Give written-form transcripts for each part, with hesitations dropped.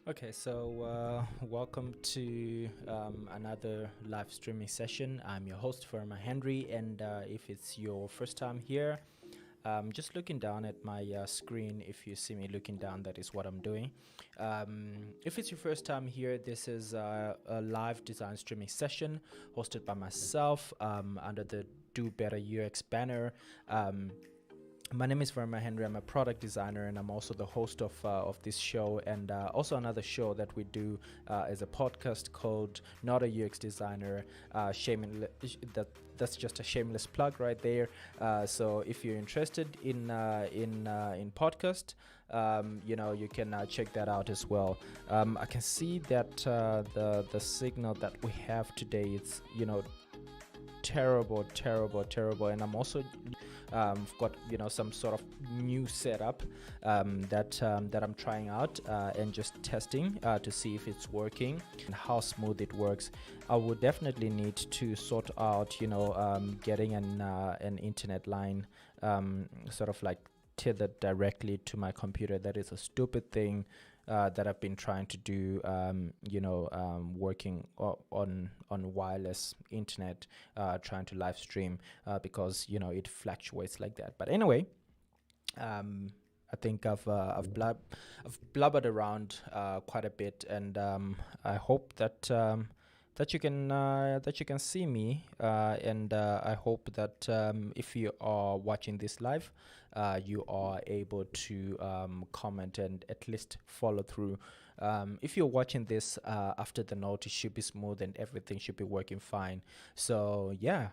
Okay, so welcome to another live streaming session. I'm your host, Firma Henry, and if it's your first time here, just looking down at my screen. If you see me looking down, that is what I'm doing. If it's your first time here, this is a live design streaming session hosted by myself under the Do Better UX banner. My name is Verma Henry. I'm a product designer, and I'm also the host of this show, and also another show that we do is a podcast called Not a UX Designer. That's just a shameless plug right there. So if you're interested in podcast, you can check that out as well. I can see that the signal that we have today, it's terrible, and I'm also got some sort of new setup that I'm trying out and just testing to see if it's working and how smooth it works. I would definitely need to sort out getting an internet line sort of like tethered directly to my computer. That is a stupid thing that I've been trying to do, working on wireless internet, trying to live stream because it fluctuates like that. But anyway, I think I've blubbered around quite a bit, and I hope that you can see me, and I hope that if you are watching this live, you are able to comment and at least follow through. If you're watching this after the note, it should be smooth and everything should be working fine. So yeah,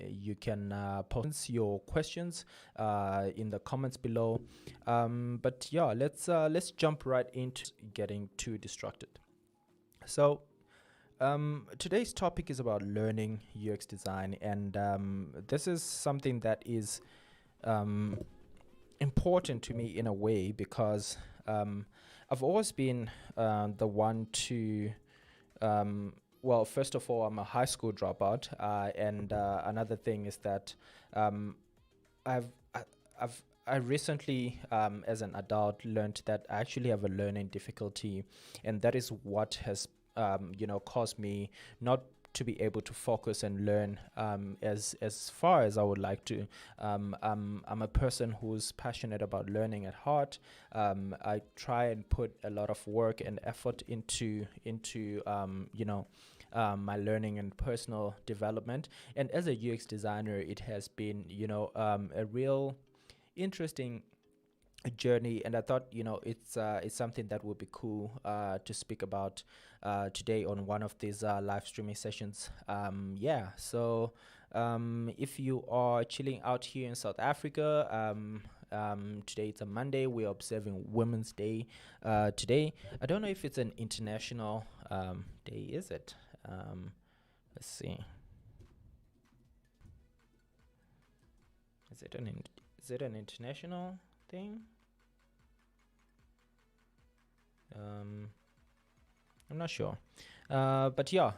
you can post your questions in the comments below. But yeah, let's jump right into getting too distracted. So today's topic is about learning UX design, and this is something that is important to me in a way because I've always been the one to, well, first of all, I'm a high school dropout, and another thing is that I've I- I've I recently, as an adult, learned that I actually have a learning difficulty, and that is what has caused me not to be able to focus and learn as far as I would like to. I'm a person who's passionate about learning at heart. I try and put a lot of work and effort into my learning and personal development. And as a UX designer, it has been a real interesting journey, and I thought it's something that would be cool to speak about today on one of these live streaming sessions. So if you are chilling out here in South Africa, today it's a Monday. We're observing Women's Day today. I don't know if it's an international day. Is it? Let's see. Is it an international thing? I'm not sure. But yeah,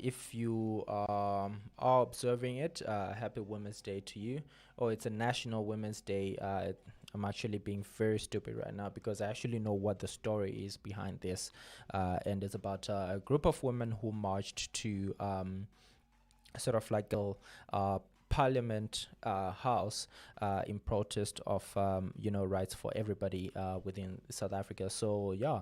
if you are observing it, happy Women's Day to you. Oh, it's a National Women's Day. I'm actually being very stupid right now because I actually know what the story is behind this. And it's about a group of women who marched to sort of like a parliament house in protest of rights for everybody within South Africa. So yeah,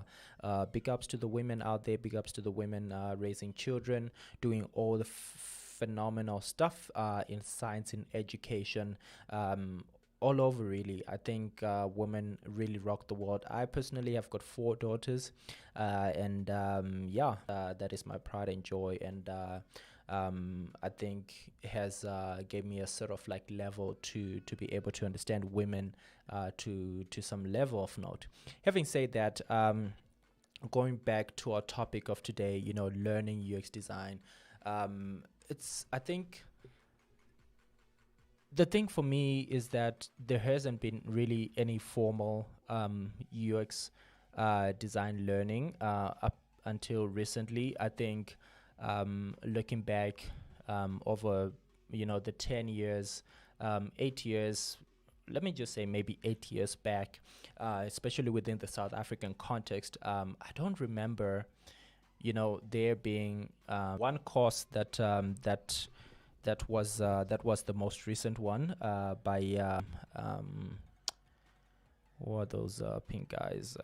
big ups to the women out there, big ups to the women raising children, doing all the phenomenal stuff in science and education, all over really. I think women really rock the world. I personally have got 4 daughters, and that is my pride and joy, and I think has gave me a sort of like level to be able to understand women to some level of note. Having said that, going back to our topic of today, learning UX design, I think the thing for me is that there hasn't been really any formal UX design learning up until recently. I think looking back over the 10 years, 8 years, let me just say maybe 8 years back, especially within the South African context. I don't remember, there being one course that was the most recent one by who are those pink guys?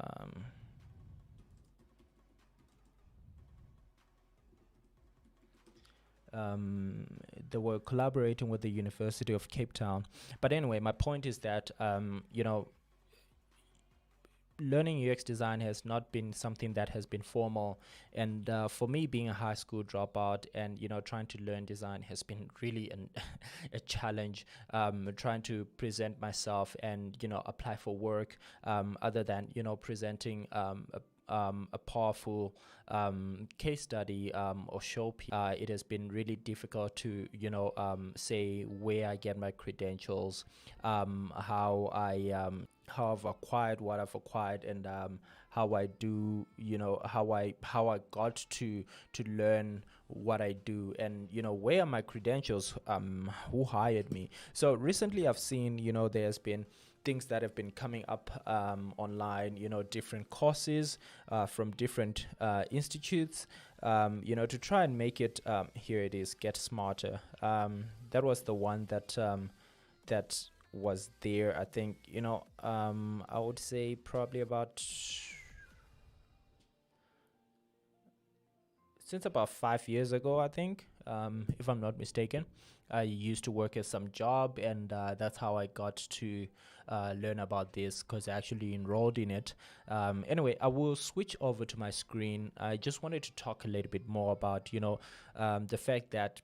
They were collaborating with the University of Cape Town. But anyway, my point is that learning UX design has not been something that has been formal, and for me, being a high school dropout and trying to learn design has been really a challenge. Trying to present myself and apply for work, other than presenting a powerful case study or show it has been really difficult to say where I get my credentials, how I've acquired what I've acquired, and how I do, how I got to learn what I do, and where are my credentials, who hired me. So recently I've seen there's been things that have been coming up online, different courses from different institutes, to try and make it, here it is, Get Smarter. That was the one that was there, I think, I would say probably since about 5 years ago, I think, if I'm not mistaken. I used to work at some job, and that's how I got to learn about this, because I actually enrolled in it. Anyway, I will switch over to my screen. I just wanted to talk a little bit more about, the fact that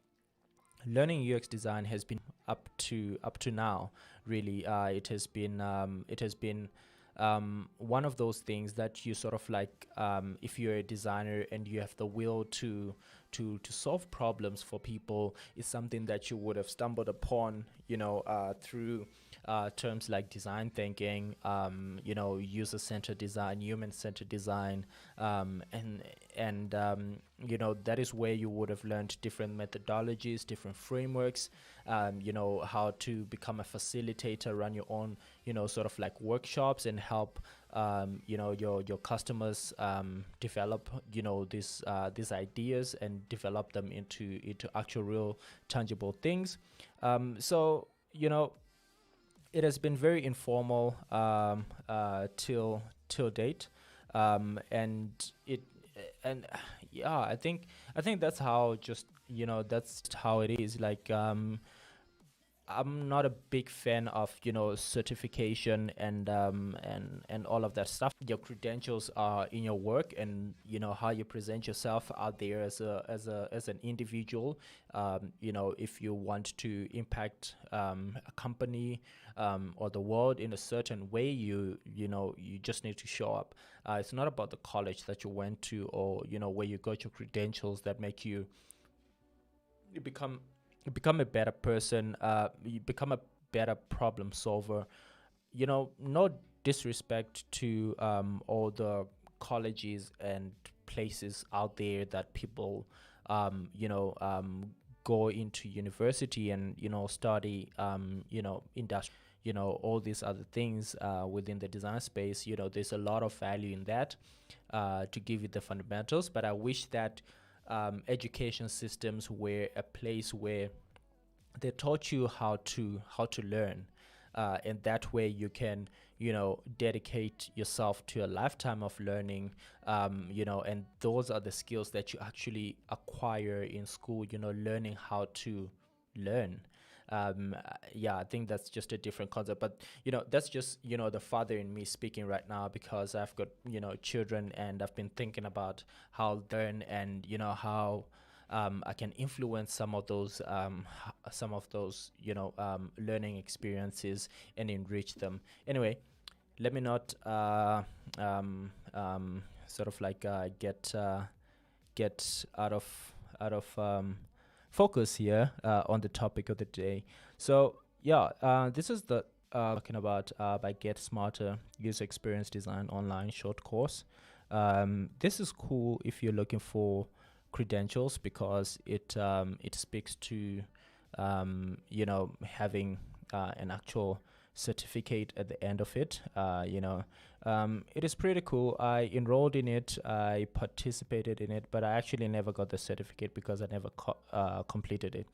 learning UX design has been up to now. Really, it has been one of those things that you sort of like, if you're a designer and you have the will to solve problems for people, is something that you would have stumbled upon, through terms like design thinking, user-centered design, human-centered design, and that is where you would have learned different methodologies, different frameworks, how to become a facilitator, run your own, sort of like workshops, and help your customers develop these ideas and develop them into actual real tangible things. So it has been very informal till date, and yeah, I think that's how, just that's how it is. Like, I'm not a big fan of certification and all of that stuff. Your credentials are in your work, and how you present yourself out there as an individual. If you want to impact a company or the world in a certain way, you just need to show up. It's not about the college that you went to, or where you got your credentials that make you become a better person, you become a better problem solver. No disrespect to all the colleges and places out there that people go into university and study industry, all these other things within the design space. There's a lot of value in that, to give you the fundamentals. But I wish that education systems were a place where they taught you how to learn, and that way you can dedicate yourself to a lifetime of learning, and those are the skills that you actually acquire in school, learning how to learn. Yeah, I think that's just a different concept, but that's just the father in me speaking right now, because I've got children, and I've been thinking about how they learn, and how I can influence some of those learning experiences and enrich them. Anyway, let me not sort of like get out of focus here on the topic of the day. So yeah, this is the talking about by Get Smarter User Experience Design online short course. This is cool if you're looking for credentials, because it speaks to having an actual certificate at the end of it. It is pretty cool. I enrolled in it, I participated in it, but I actually never got the certificate because I never completed it.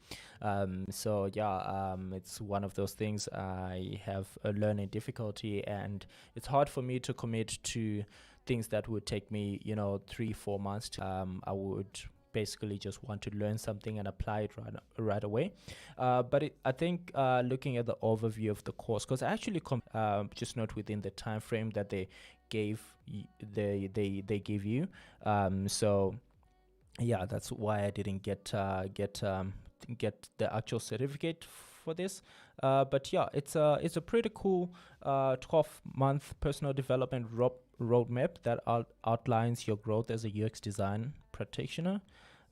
It's one of those things. I have a learning difficulty, and it's hard for me to commit to things that would take me, 3-4 months. I would basically just want to learn something and apply it right away. I think looking at the overview of the course, because I actually just not within the time frame that they gave they give you. That's why I didn't get the actual certificate for this. It's a pretty cool 12-month personal development roadmap that outlines your growth as a UX design practitioner.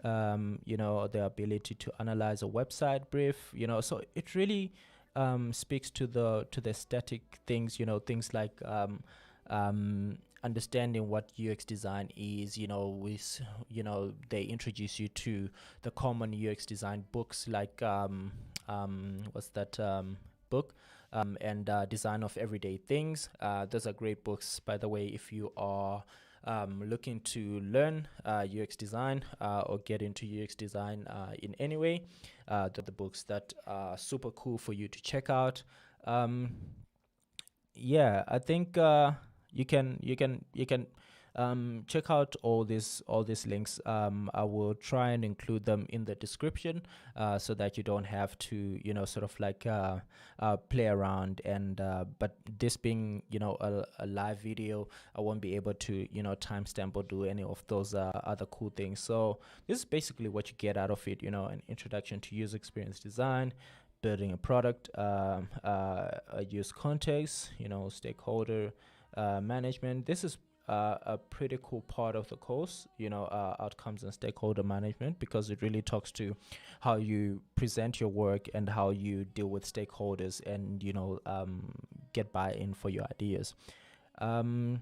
The ability to analyze a website brief. So it really speaks to the aesthetic things. Things like understanding what UX design is. They introduce you to the common UX design books like what's that book? And Design of Everyday Things. Those are great books, by the way, if you are looking to learn UX design or get into UX design in any way. The books that are super cool for you to check out. I think you can check out all these links. I will try and include them in the description so that you don't have to play around. And but this being a live video, I won't be able to timestamp or do any of those other cool things. So this is basically what you get out of it. An introduction to user experience design, building a product, a use context, stakeholder management. This is a pretty cool part of the course, outcomes and stakeholder management, because it really talks to how you present your work and how you deal with stakeholders and get buy-in for your ideas. And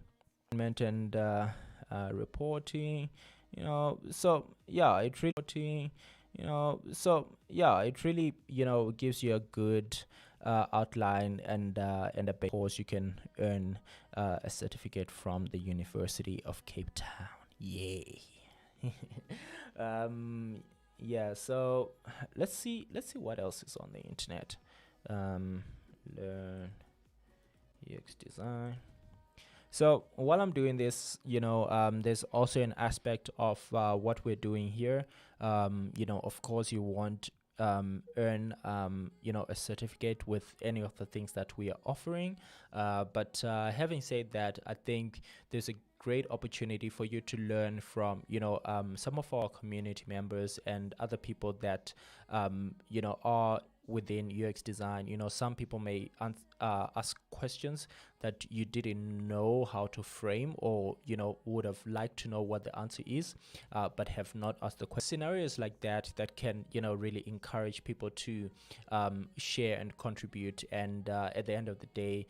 reporting, it really gives you a good outline and a course. You can earn a certificate from the University of Cape Town. Yay! So let's see what else is on the internet. Learn UX design. So while I'm doing this, there's also an aspect of what we're doing here. Of course, you want earn a certificate with any of the things that we are offering. But having said that, I think there's a great opportunity for you to learn from some of our community members and other people that are within UX design. Some people may ask questions that you didn't know how to frame, or would have liked to know what the answer is, but have not asked the question. Scenarios like that can really encourage people to share and contribute, and at the end of the day,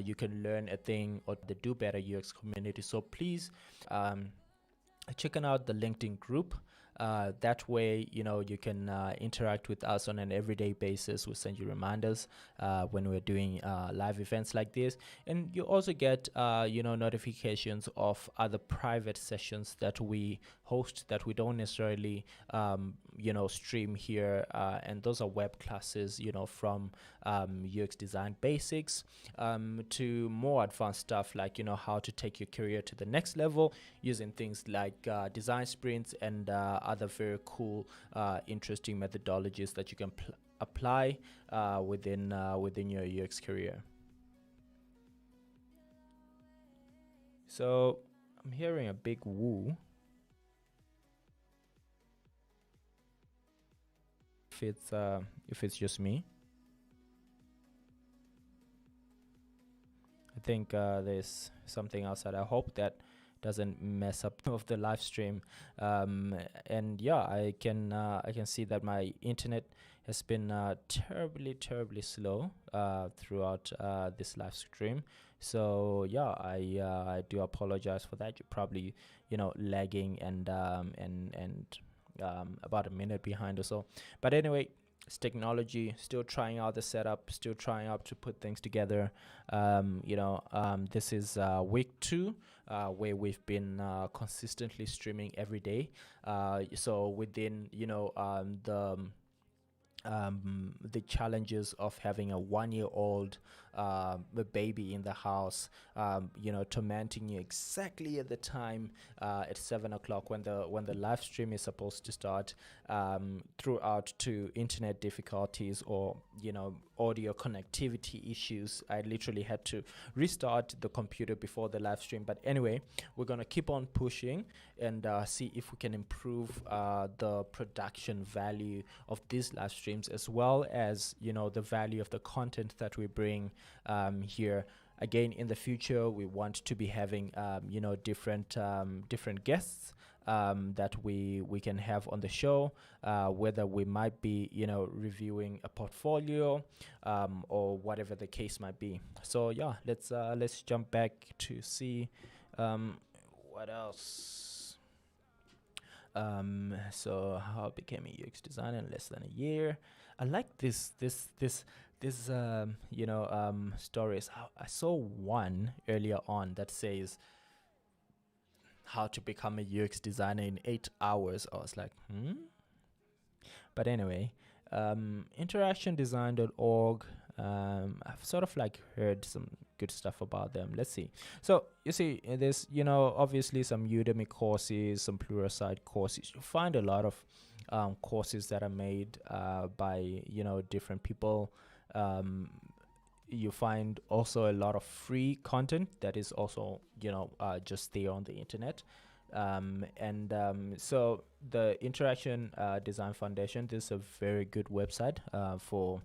you can learn a thing or the Do Better UX community. So please check out the LinkedIn group. That way, you can interact with us on an everyday basis. We'll send you reminders when we're doing live events like this. And you also get, notifications of other private sessions that we host that we don't necessarily, stream here. And those are web classes, from UX design basics to more advanced stuff like, how to take your career to the next level using things like design sprints and other very cool, interesting methodologies that you can apply within your UX career. So I'm hearing a big woo. If it's just me, I think there's something else that I hope that doesn't mess up of the live stream. I can see that my internet has been terribly slow throughout this live stream. So I do apologize for that. You're probably lagging and about a minute behind or so. But anyway, it's technology, still trying out the setup, still trying out to put things together. This is week two, where we've been consistently streaming every day. So within, the challenges of having a 1 year old baby in the house, tormenting you exactly at the time at 7 o'clock when the live stream is supposed to start, throughout to internet difficulties or audio connectivity issues. I literally had to restart the computer before the live stream. But anyway, we're gonna keep on pushing and see if we can improve the production value of these live streams, as well as the value of the content that we bring here. Again, in the future, we want to be having different guests that we can have on the show, whether we might be reviewing a portfolio, or whatever the case might be. So yeah, let's jump back to see what else. So how I became a UX designer in less than a year. I like this stories. I saw one earlier on that says how to become a UX designer in 8 hours. I was like, But anyway, interactiondesign.org. I've sort of like heard some good stuff about them. Let's see. So you see, there's obviously some Udemy courses, some Pluralsight courses. You find a lot of courses that are made by different people. You find also a lot of free content that is also just there on the internet. So the Interaction Design Foundation, this is a very good website for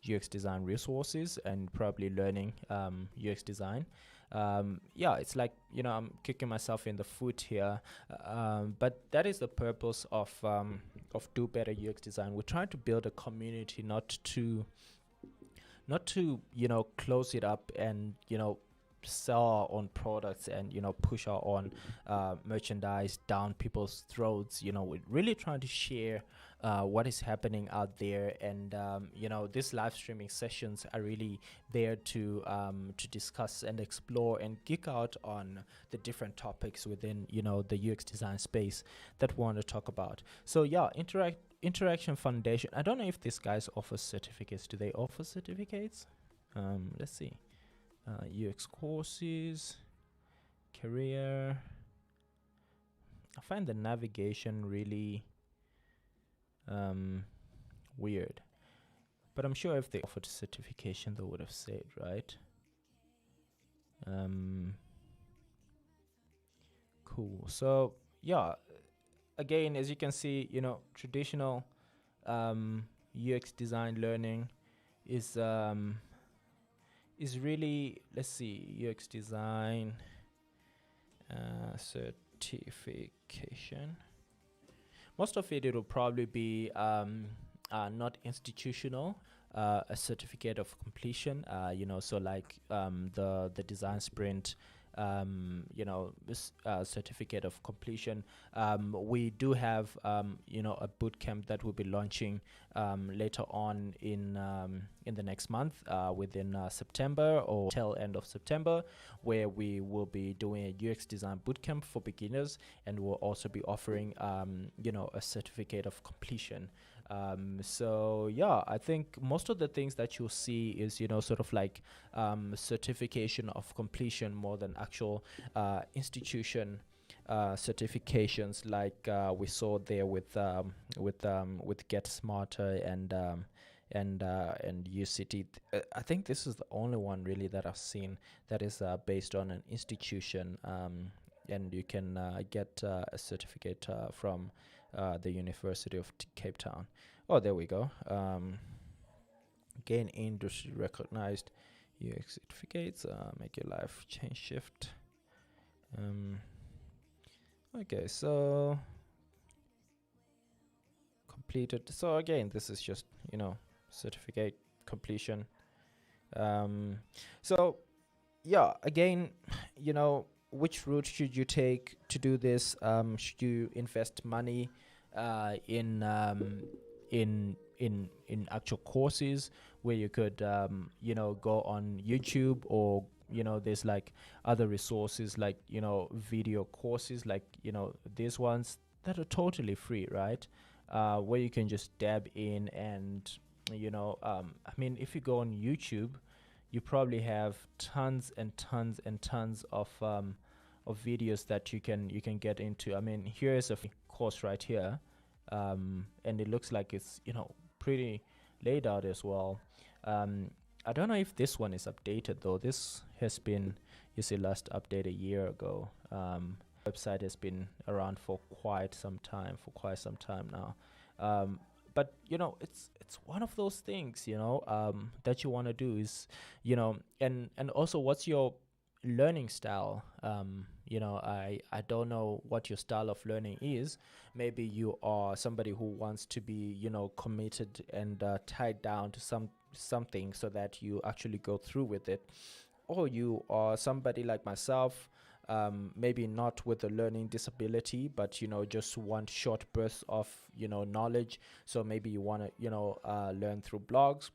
UX design resources and probably learning UX design. It's like I'm kicking myself in the foot here, but that is the purpose of Do Better UX Design. We're trying to build a community, not to close it up and sell our own products and push our own merchandise down people's throats. We're really trying to share what is happening out there, and these live streaming sessions are really there to discuss and explore and geek out on the different topics within the UX design space that we want to talk about. So yeah, Interaction Foundation. I don't know if these guys offer certificates. Do they offer certificates? Let's see. UX courses, career. I find the navigation really weird, but I'm sure if they offered certification, they would have said, right? Cool. So yeah, again, as you can see, traditional UX design learning is really, let's see, UX design certification. Most of it'll probably be not institutional, a certificate of completion, so like the design sprint, this certificate of completion. We do have a boot camp that will be launching later on in the next month, within September or tail end of September, where we will be doing a UX design bootcamp for beginners, and we'll also be offering a certificate of completion. So yeah, I think most of the things that you'll see is sort of like certification of completion more than actual institution certifications, like we saw there with Get Smarter and UCT. I think this is the only one really that I've seen that is based on an institution, and you can get a certificate from the University of Cape Town. Oh, there we go. Gain industry recognized UX certificates. Make your life change shift. Okay, so completed. So again, this is just certificate completion. So yeah, again, which route should you take to do this? Should you invest money in in actual courses where you could go on YouTube, or there's like other resources like video courses like these ones that are totally free, right? Where you can just dab in and I mean, if you go on YouTube, you probably have tons and tons and tons of videos that you can get into. I mean, here is a course right here, and it looks like it's pretty laid out as well. I don't know if this one is updated though. This has been, you see, last update a year ago. Website has been around for quite some time now. But it's one of those things that you want to do is and also, what's your learning style? I don't know what your style of learning is. Maybe you are somebody who wants to be committed and tied down to something so that you actually go through with it, or you are somebody like myself, maybe not with a learning disability, but just want short bursts of knowledge. So maybe you want to learn through blogs,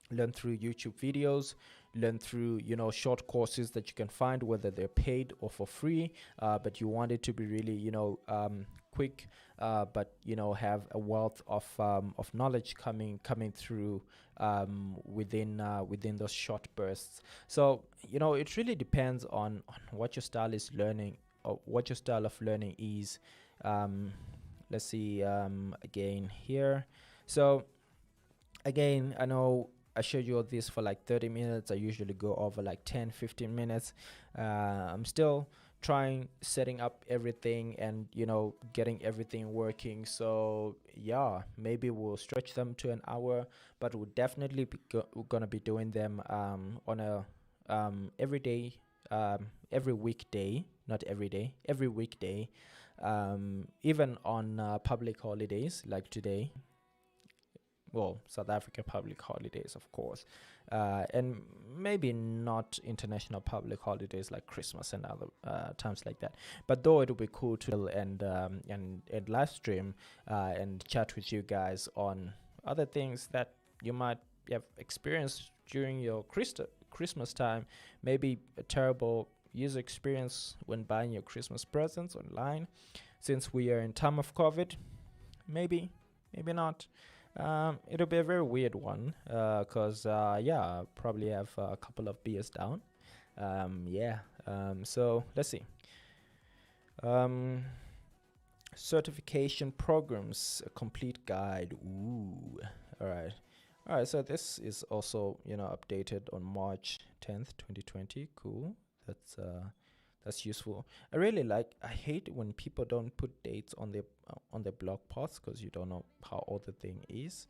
learn through YouTube videos, learn through short courses that you can find, whether they're paid or for free, but you want it to be really quick, but have a wealth of knowledge coming through within those short bursts. So it really depends on what your style is learning, or what your style of learning is. Let's see, again here. So again, I know I showed you all this for like 30 minutes. I usually go over like 10-15 minutes. I'm still setting up everything and getting everything working. So yeah, maybe we'll stretch them to an hour, but we'll definitely be we're gonna be doing them on a every day, every weekday, not every day, every weekday, even on public holidays like today. Well, South Africa public holidays, of course, and maybe not international public holidays like Christmas and other times like that. But though it would be cool to and live stream and chat with you guys on other things that you might have experienced during your Christmas time. Maybe a terrible user experience when buying your Christmas presents online, since we are in time of COVID. Maybe not. It'll be a very weird one, cause I'll probably have a couple of beers down. So let's see. Certification programs, a complete guide. Ooh, all right. So this is also updated on March 10th, 2020. Cool. That's useful. I hate when people don't put dates on their blog posts, because you don't know how old the thing is.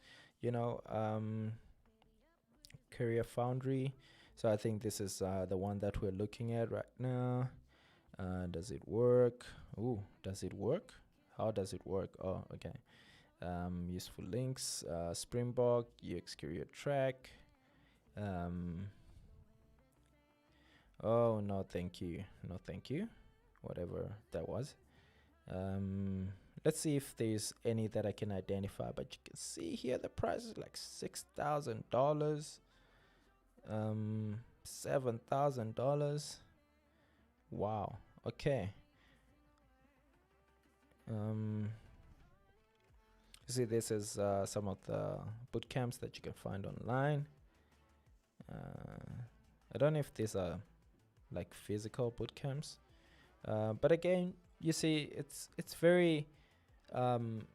Career Foundry. So I think this is the one that we're looking at right now. Does it work? Ooh, does it work? How does it work? Oh, okay. Useful links. Springbok, UX Career Track. Oh, no, thank you. No, thank you. Whatever that was. Let's see if there's any that I can identify. But you can see here the price is like $6,000. $7,000. Wow. Okay. See, this is some of the boot camps that you can find online. I don't know if these are like physical boot camps, but again, you see, it's very sort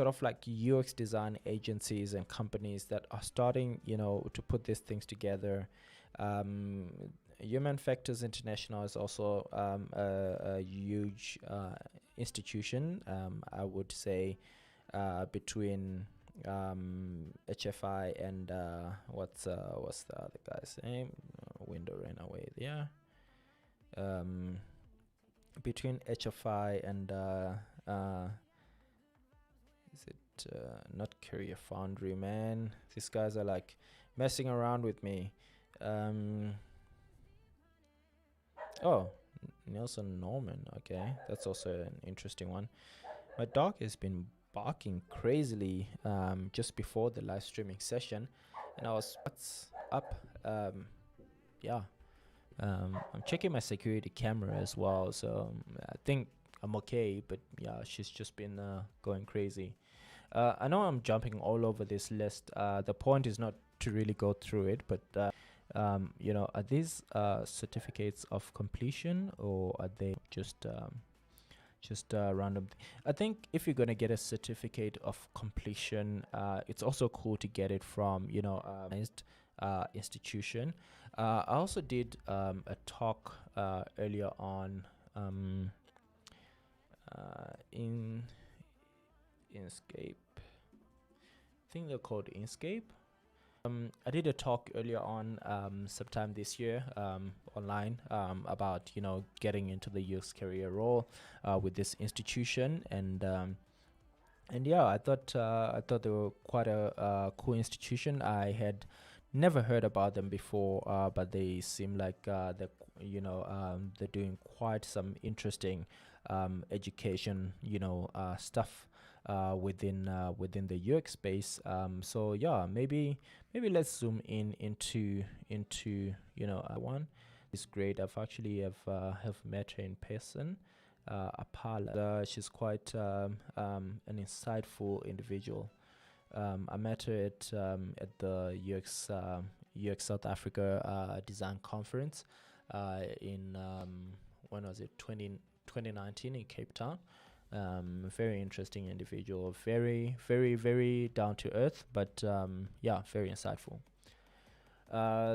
of like UX design agencies and companies that are starting to put these things together. Human Factors International is also a huge institution, I would say, between HFI and what's the other guy's name? Window ran away there. Between HFI and is it not Career Foundry, man? These guys are like messing around with me. Oh, Nelson Norman. Okay, that's also an interesting one. My dog has been barking crazily just before the live streaming session, and I was, what's up? Yeah, I'm checking my security camera as well, so I think I'm okay. But yeah, she's just been going crazy. I know I'm jumping all over this list. The point is not to really go through it, but are these certificates of completion, or are they just random? I think if you're gonna get a certificate of completion, it's also cool to get it from institution. I also did a talk earlier on in Inscape. I think they're called Inscape. I did a talk earlier on sometime this year online about getting into the UX career role with this institution, and yeah, I thought they were quite a cool institution. I had never heard about them before, but they seem like they're doing quite some interesting education stuff within the UX space. So yeah, maybe let's zoom in into one. It's great. I've actually have met her in person. Apala. She's quite an insightful individual. I met her at the UX South Africa design conference in when was it, 2019 in Cape Town. Very interesting individual, very very very down to earth, but yeah, very insightful.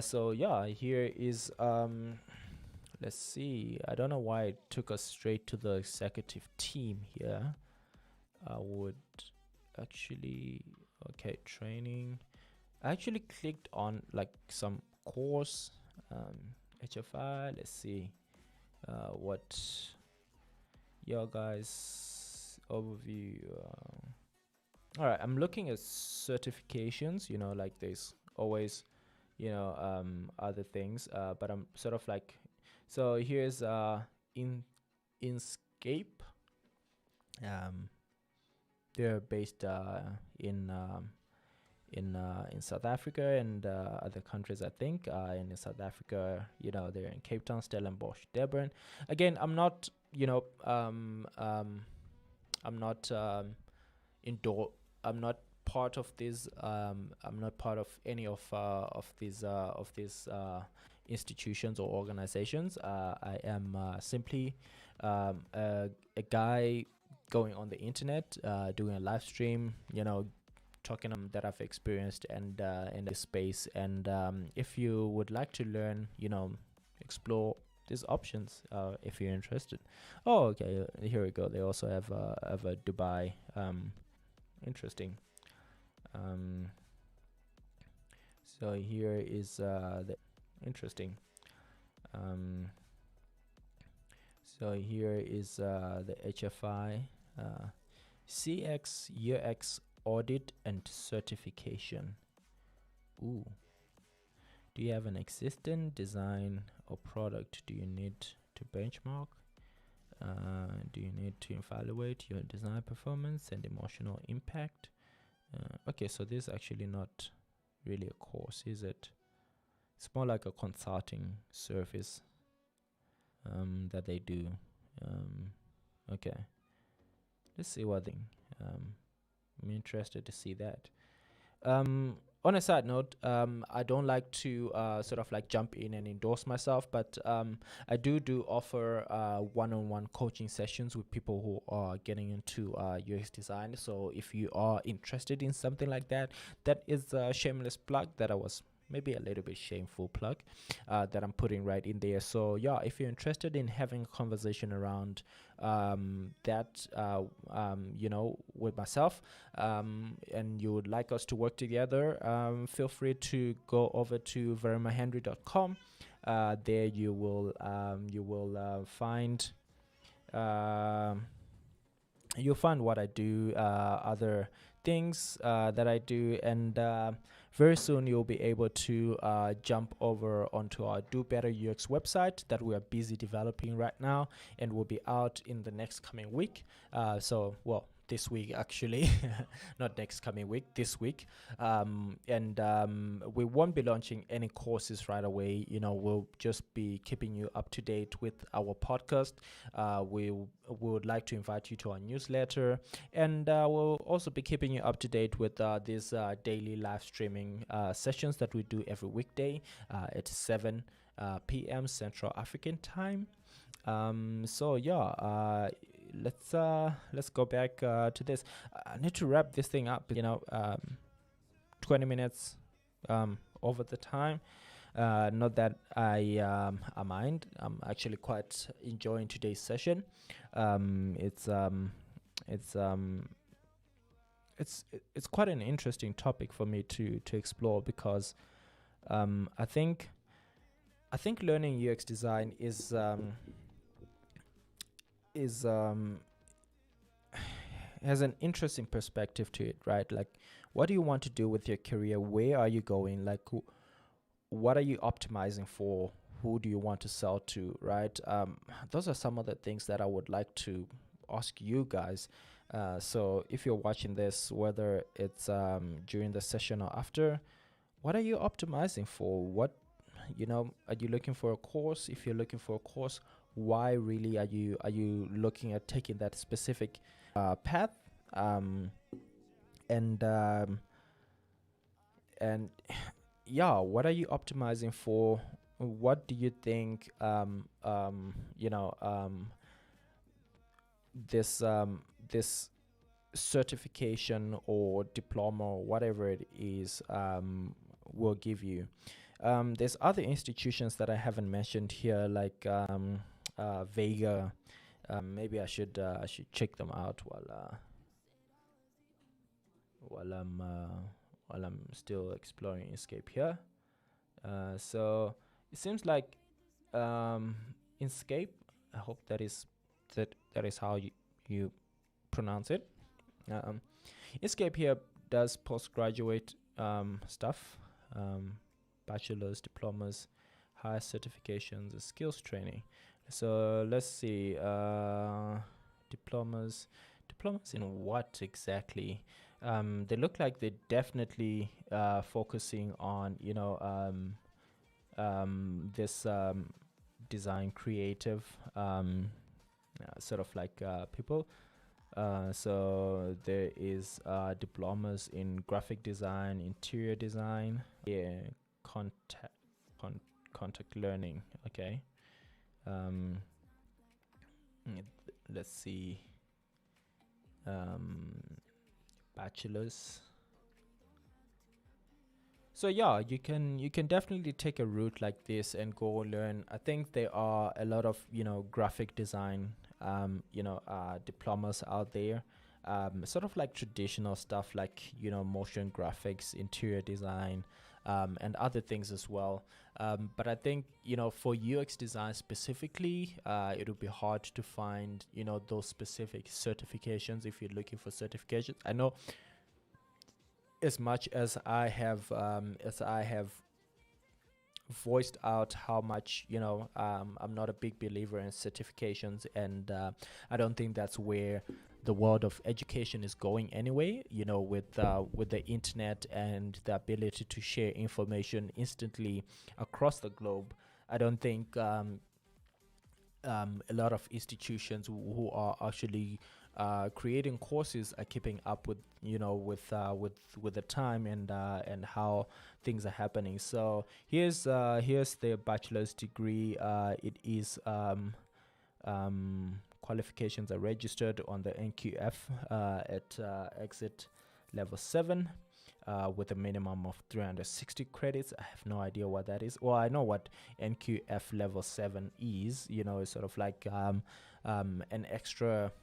So yeah, here is let's see, I don't know why it took us straight to the executive team here. I would actually, okay, training. I actually clicked on like some course, HFI. Let's see what your guys overview. All right, I'm looking at certifications. Like there's always other things, but I'm sort of like, so here's Inscape. They're based in South Africa and other countries, I think. And in South Africa, they're in Cape Town, Stellenbosch, Durban. Again, I'm not, I'm not I'm not part of this. I'm not part of any of these institutions or organizations. I am simply a guy going on the internet, doing a live stream, talking that I've experienced and in this space. And if you would like to learn, explore these options, if you're interested. Oh, okay, here we go. They also have a Dubai. Interesting. So here is the interesting. So here is the HFI CX UX audit and certification. Ooh. Do you have an existing design or product? Do you need to benchmark? Do you need to evaluate your design performance and emotional impact? Okay, so this is actually not really a course, is it? It's more like a consulting service that they do. Okay, let's see what thing. I'm interested to see that. On a side note, I don't like to sort of like jump in and endorse myself, but I do offer one-on-one coaching sessions with people who are getting into UX design. So if you are interested in something like that, that is a shameless plug that I was maybe a little bit shameful plug that I'm putting right in there. So yeah, if you're interested in having a conversation around that, with myself, and you would like us to work together, feel free to go over to verimahenry.com. There you will find you'll find what I do, other things that I do, and very soon you'll be able to jump over onto our Do Better UX website that we are busy developing right now, and will be out in the next coming week. So, well, this week actually, not next coming week, this week. And we won't be launching any courses right away. We'll just be keeping you up to date with our podcast. We would like to invite you to our newsletter, and we'll also be keeping you up to date with these daily live streaming sessions that we do every weekday at 7 p.m. Central African time. So yeah, let's go back to this. I need to wrap this thing up. 20 minutes over the time. Not that I mind. I'm actually quite enjoying today's session. It's quite an interesting topic for me to explore, because I think learning UX design is has an interesting perspective to it, right? Like, what do you want to do with your career? Where are you going? Like, what are you optimizing for? Who do you want to sell to, right? Those are some of the things that I would like to ask you guys. So if you're watching this, whether it's during the session or after, what are you optimizing for? What, are you looking for a course? If you're looking for a course, why really are you looking at taking that specific path? And yeah, what are you optimizing for? What do you think this certification or diploma or whatever it is will give you? There's other institutions that I haven't mentioned here, like Vega. Maybe I should check them out while I'm still exploring Inscape here. So it seems like Inscape. I hope that is how you pronounce it. Inscape here does postgraduate stuff, bachelor's, diplomas, higher certifications, and skills training. So let's see, diplomas in what exactly? They look like they're definitely focusing on this design creative sort of like people. So there is diplomas in graphic design, interior design, contact learning. Okay. Let's see. Bachelor's. So yeah, you can definitely take a route like this and go learn. I think there are a lot of graphic design diplomas out there, sort of like traditional stuff like motion graphics, interior design, and other things as well. But I think for UX design specifically, it would be hard to find those specific certifications if you're looking for certifications. I know, as much as I have voiced out how much I'm not a big believer in certifications, and I don't think that's where the world of education is going anyway. With the internet and the ability to share information instantly across the globe, I don't think a lot of institutions who are actually creating courses are keeping up with with the time and how things are happening. So here's the bachelor's degree. It is qualifications are registered on the NQF at exit level 7 with a minimum of 360 credits. I have no idea what that is. Well, I know what NQF level 7 is. It's sort of like an extra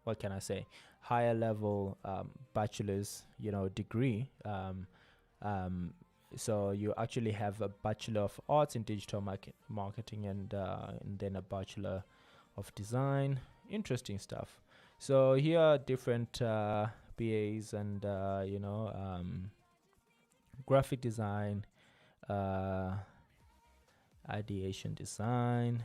what can I say, higher level bachelor's degree. So you actually have a Bachelor of Arts in Digital Marketing and then a Bachelor of Design. Interesting stuff. So here are different BAs and graphic design, ideation design,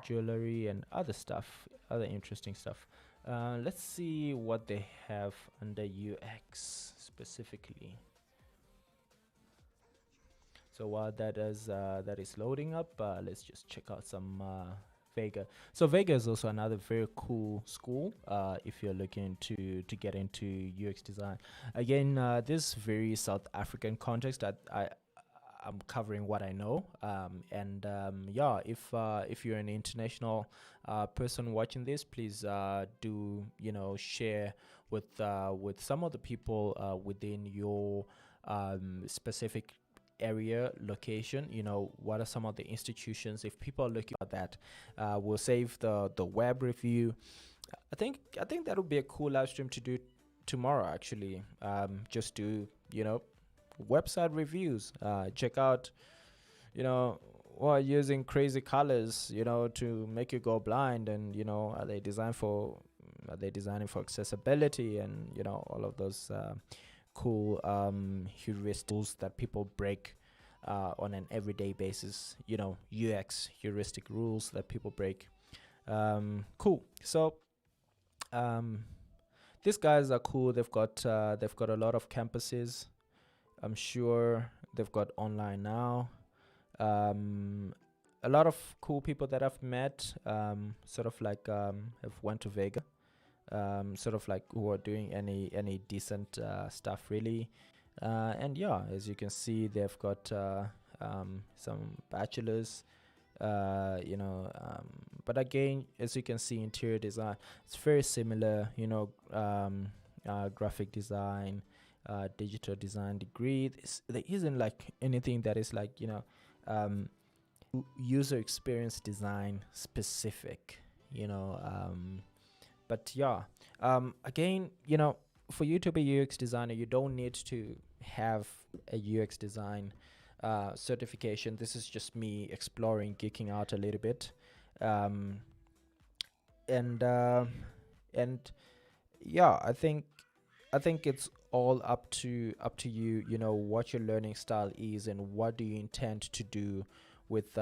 jewelry and other stuff, other interesting stuff. Let's see what they have under UX specifically. So while that is loading up, let's just check out some Vega. So Vega is also another very cool school if you're looking to get into UX design. Again, this very South African context. I'm covering what I know, and yeah, if you're an international person watching this, please do share with some of the people within your specific area location. What are some of the institutions, if people are looking at that. We'll save the web review. I think that would be a cool live stream to do tomorrow, actually. Just do website reviews. Check out using crazy colors to make you go blind, and are they designing for accessibility, and all of those cool heuristics that people break on an everyday basis. UX heuristic rules that people break. Cool. So these guys are cool. They've got a lot of campuses. I'm sure they've got online now. A lot of cool people that I've met, sort of like have went to Vega, sort of like who are doing any decent stuff, really. And yeah, as you can see, they've got some bachelors, but again, as you can see, interior design, it's very similar, graphic design, digital design degree. There isn't like anything that is like user experience design specific, but yeah, again, for you to be a UX designer, you don't need to have a UX design certification. This is just me exploring, geeking out a little bit, and yeah, I think it's all up to you. What your learning style is, and what do you intend to do with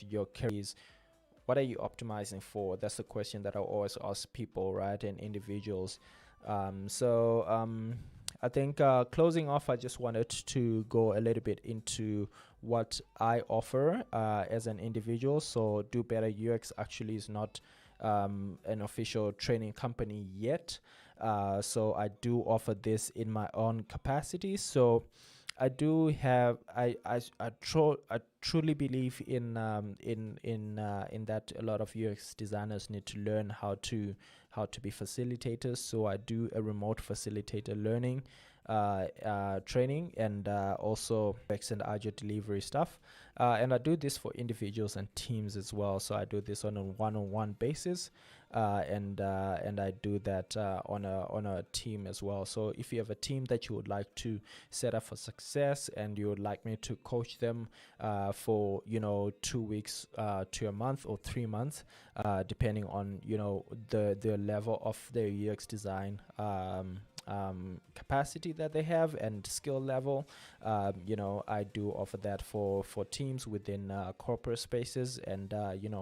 your careers. What are you optimizing for? That's the question that I always ask people, right, and individuals. I think closing off, I just wanted to go a little bit into what I offer as an individual. So Do Better UX actually is not an official training company yet. So I do offer this in my own capacity. So I do have I truly believe in that a lot of UX designers need to learn how to be facilitators. So I do a remote facilitator learning training, and also UX and agile delivery stuff, and I do this for individuals and teams as well. So I do this on a one-on-one basis, and I do that on a team as well. So if you have a team that you would like to set up for success, and you would like me to coach them for 2 weeks to a month or 3 months, depending on the level of their UX design capacity that they have and skill level, I do offer that for teams within corporate spaces and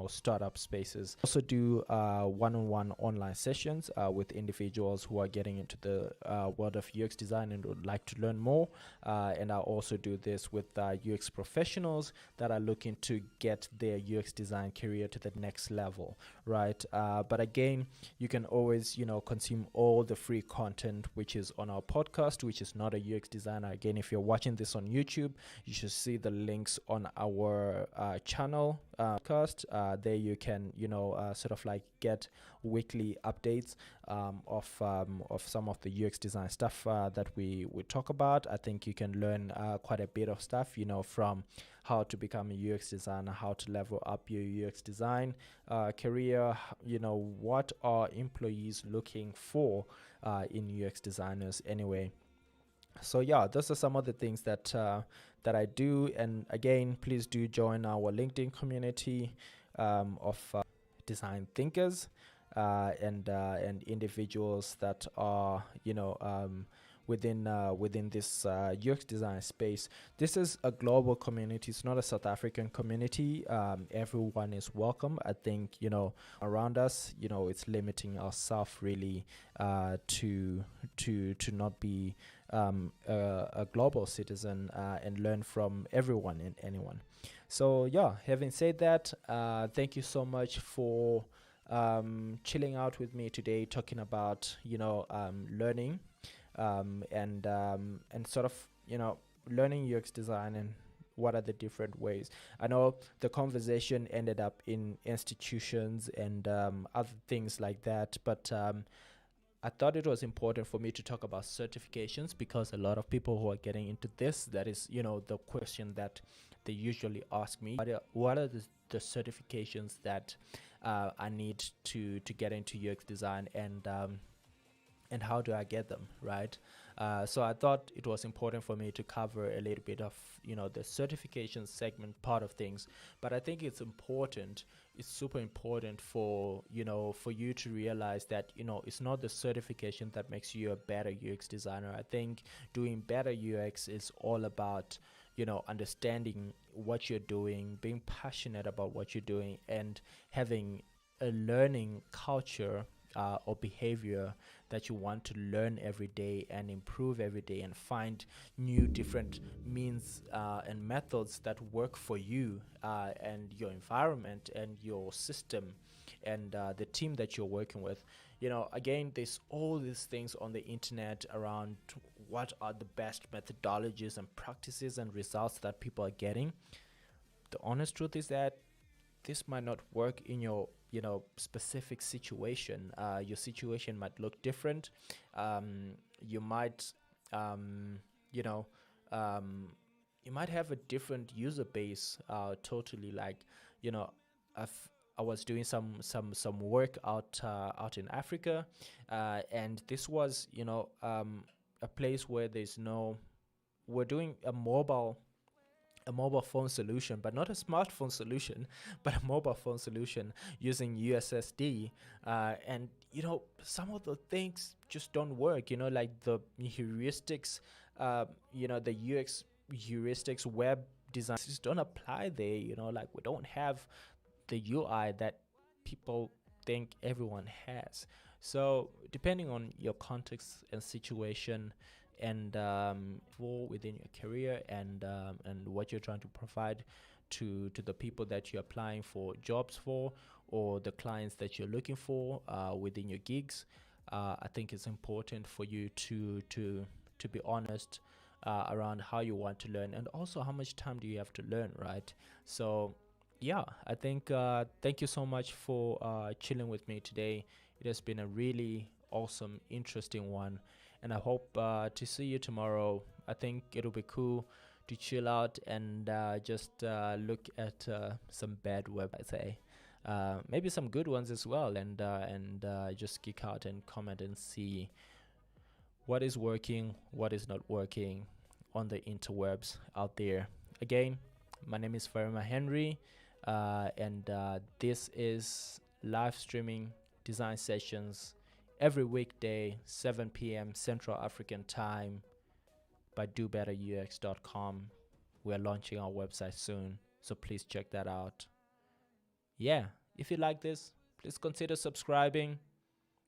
startup spaces. Also do one-on-one online sessions with individuals who are getting into the world of UX design and would like to learn more, and I also do this with UX professionals that are looking to get their UX design career to the next level, right? But again, you can always consume all the free content which is on our podcast, which is Not a UX Designer. Again, if you're watching this on YouTube, you should see the links on our channel podcast. There you can sort of like get weekly updates of some of the UX design stuff that we talk about. I think you can learn quite a bit of stuff, from how to become a UX designer, how to level up your UX design career, what are employees looking for in UX designers anyway. So yeah, those are some of the things that I do. And again, please do join our LinkedIn community of design thinkers and individuals that are within this UX design space. This is a global community. It's not a South African community. Everyone is welcome. I think, around us, it's limiting ourselves really to not be a global citizen and learn from everyone and anyone. So yeah, having said that, thank you so much for chilling out with me today, talking about learning and sort of learning UX design and what are the different ways. I know the conversation ended up in institutions and other things like that, but I thought it was important for me to talk about certifications, because a lot of people who are getting into this, that is, the question that they usually ask me: what are the certifications that I need to get into UX design, and how do I get them, right? So I thought it was important for me to cover a little bit of the certification segment part of things. But I think it's super important for you to realize that it's not the certification that makes you a better UX designer. I think doing better UX is all about understanding what you're doing, being passionate about what you're doing, and having a learning culture or behavior that you want to learn every day and improve every day, and find new different means and methods that work for you and your environment and your system and the team that you're working with. Again, there's all these things on the internet around what are the best methodologies and practices and results that people are getting. The honest truth is that this might not work in your specific situation. Your situation might look different. You might you might have a different user base totally. Like I was doing some work out in Africa, and this was a place where we're doing a mobile phone solution, but not a smartphone solution, but a mobile phone solution using USSD. And some of the things just don't work. Like the heuristics, the UX heuristics, web design just don't apply there. Like we don't have the UI that people think everyone has. So depending on your context and situation, and for within your career, and what you're trying to provide to the people that you're applying for jobs for, or the clients that you're looking for within your gigs, I think it's important for you to be honest around how you want to learn, and also how much time do you have to learn, right? So yeah, I think thank you so much for chilling with me today. It has been a really awesome, interesting one, and I hope to see you tomorrow. I think it'll be cool to chill out and just look at some bad websites, maybe some good ones as well, and just geek out and comment and see what is working, what is not working on the interwebs out there. Again, my name is Farima Henry, and this is live streaming design sessions every weekday, 7 p.m. Central African time, by dobetterux.com. We're launching our website soon, so please check that out. Yeah, if you like this, please consider subscribing.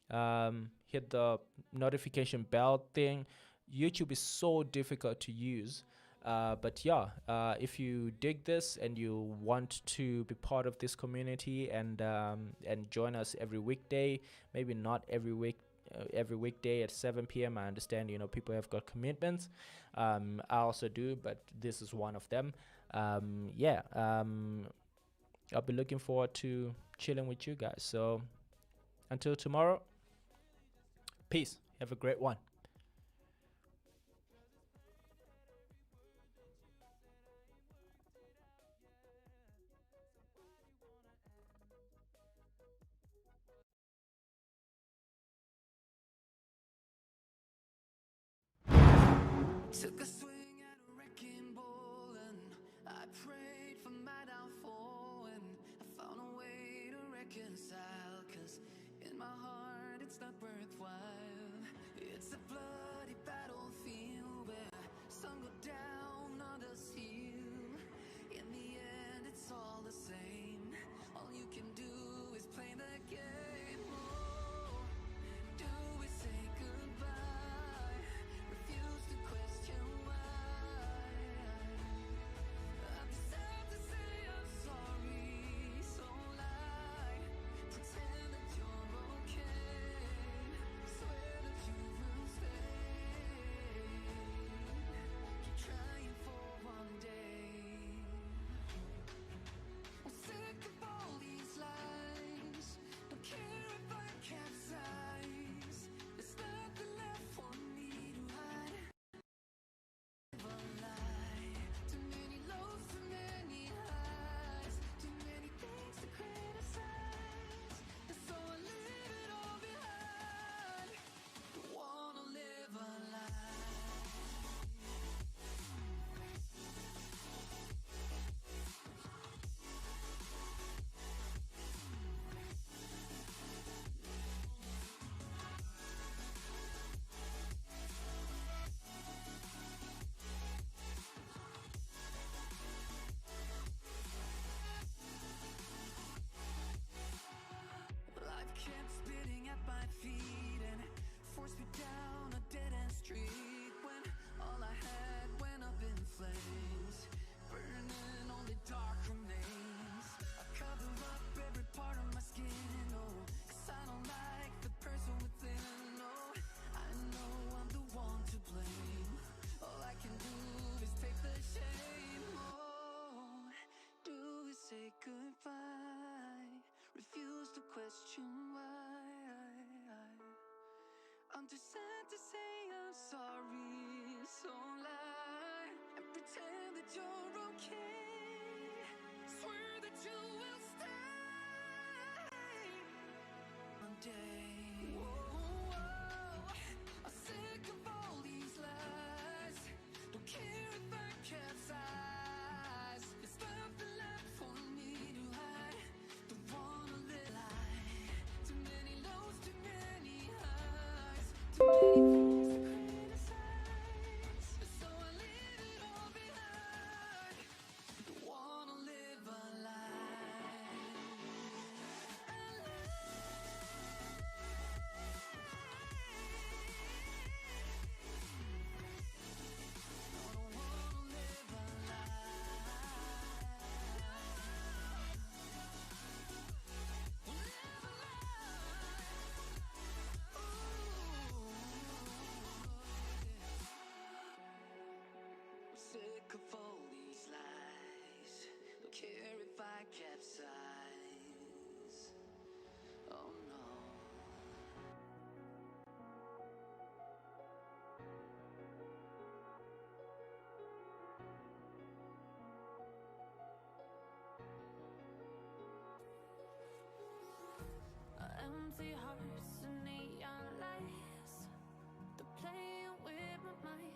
Hit the notification bell thing. YouTube is so difficult to use. But yeah, if you dig this and you want to be part of this community and join us every weekday, maybe not every weekday at 7 p.m. I understand, people have got commitments. I also do, but this is one of them. I'll be looking forward to chilling with you guys. So until tomorrow, peace. Have a great one. Took a swing at a wrecking ball and I prayed for my downfall, and I found a way to reconcile, 'cause in my heart it's not worthwhile. It's a bloody battlefield. sun go down, others heal. In the end, it's all the same. All you can do is play the game. Oh, do we say goodbye? Refuse to question why. I'm just sad to say I'm sorry, so lie. Pretend that you're okay. Swear that you will stay. Keep trying for one day. I'm sick of all these lies. Don't care if I capsize. There's nothing left for me to hide. Never lie. Too many lows, too many highs. Too many things to criticize. And so I leave it all behind. Don't wanna live a lie. Life kept spitting at my feet and forced me down a dead-end street when all I had went up in flames, burning only dark remains. I cover up every part of my skin, oh, 'cause I don't like the person within, oh. I know I'm the one to blame. All I can do is take the shame, oh. Do we say goodbye? Refuse to question why. I'm too sad to say I'm sorry, so lie and pretend that you're okay. Swear that you will stay one day.